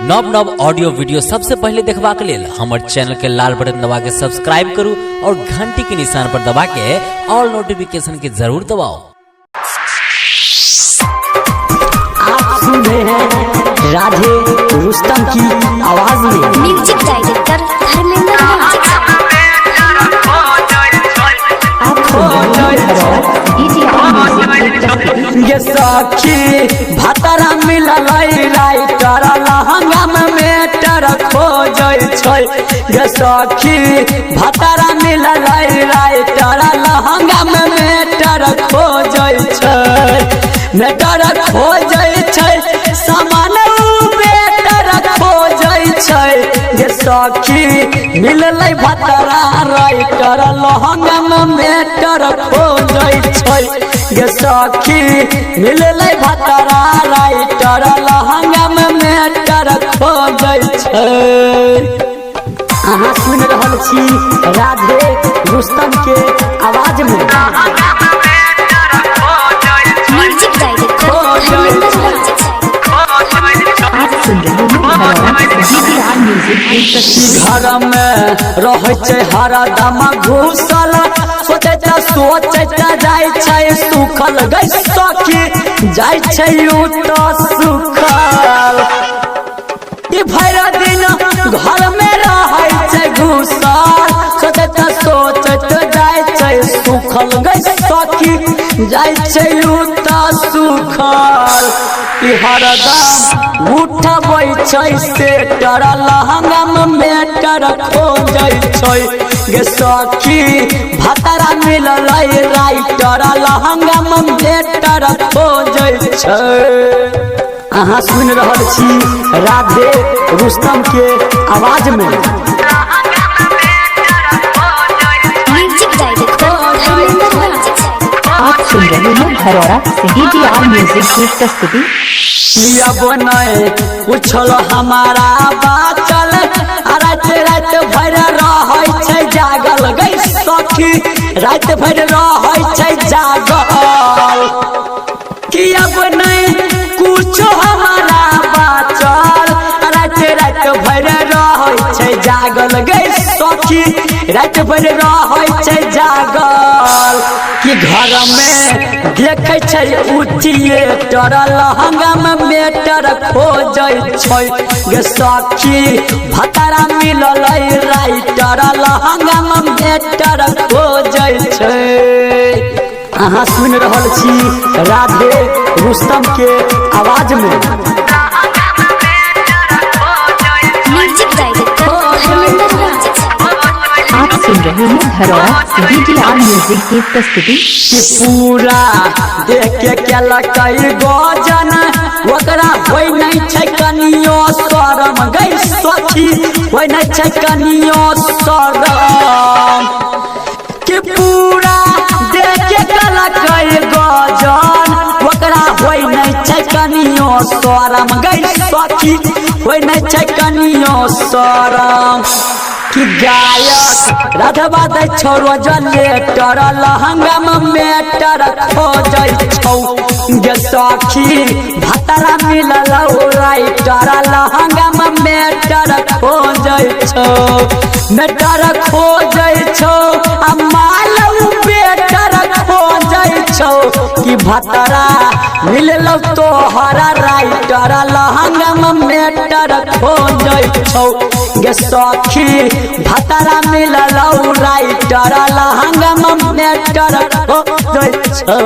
नव नव audio video सबसे पहले देखबा के लेल हमर चैनल के लाल बटन दबा के सब्सक्राइब करू और घंटी के निशान पर दबा के ऑल नोटिफिकेशन के जरूर दबाओ। आप सुन रहे हैं राधे रुस्तम की आवाज में म्यूजिक डायरेक्टर धर्मेंद्र ये सखी भतरा मिलल राइटर लहंगा में मेटर खोजै छै। ये सखी भतरा मिलल राइटर लहंगा में मेटर खोजै छै। मेटर खोजै छै सामान बेटर खोजै छै। ये सखी मिलल भतरा राइटर लहंगा में मेटर खोजै छै। ये सखी मिलल भतरा राइटर लहंगा में मेटर खोजै छै। अहाँ सुन रहल छी राधे रुस्तम के आवाज में म्यूजिक डायरेक्टर आप सुन रहे हैं घर में रहे छै हरदम घुसल सोचैत जाय छै सुखल गै सखी जाय छै उ तऽ सुखल। ई भरि दिन घर में रहे छै घुसल सोचैत जाय छै सुखल गै सखी जाय छै उ तऽ सुखल। ई हरदम उठबै छै सेटर लहंगा में मेटर खोजै छै। गे सखी भतरा मिलल राइटर लहंगा में मेटर खोजै छै। अहाँ सुन रहल छी राधे रुस्तम के आवाज में म्यूजिक डायरेक्टर आप सुन रहे हैं धरोरा CDR म्यूजिक की प्रस्तुति। बने उछल हमारा बाचल रात रात भर रहे छै जागल गै सखी रात भर रहे छै जागल। कि अब नहीं कुछ हमारा बाचल रात रात भर रहे छै जागल गै सखी रात भर रहे छै जागल। कि घर में देखे छै थिएटर लहंगा में मेटर खोजै छै। गे सखी भतरा मिलल राइटर लहंगा में मेटर खोजै छै। अहाँ सुन रहल छी राधे रुस्तम के आवाज में म्यूजिक डायरेक्टर आप सुन रहे हैं धरोरा CDR म्यूजिक की प्रस्तुति। पूरा देख के केलकै गजन ओकरा होय नहीं छै कनियो शरम गै सखी होय नहीं छै कनियो शरम। कि पूरा देख के केलकै गजन ओकरा होय नहीं छै कनियो शरम गै सखी होय नहीं छै कनियो शरम। कि गायक राधवा दै छौ रोज लेटर लहंगा में मेटर खोजै छौ। गे सखी भतरा मिलल राइटर लहंगा में मेटर खोजै छौ। मेटर खोजै छौ आ मालू बेटर खोजै छौ। कि भतरा मिलल तोहरा राइटर लहंगा में मेटर खोजै छौ। गे सखी भतरा मिलल राइटर लहंगा में मेटर खोजै छौ।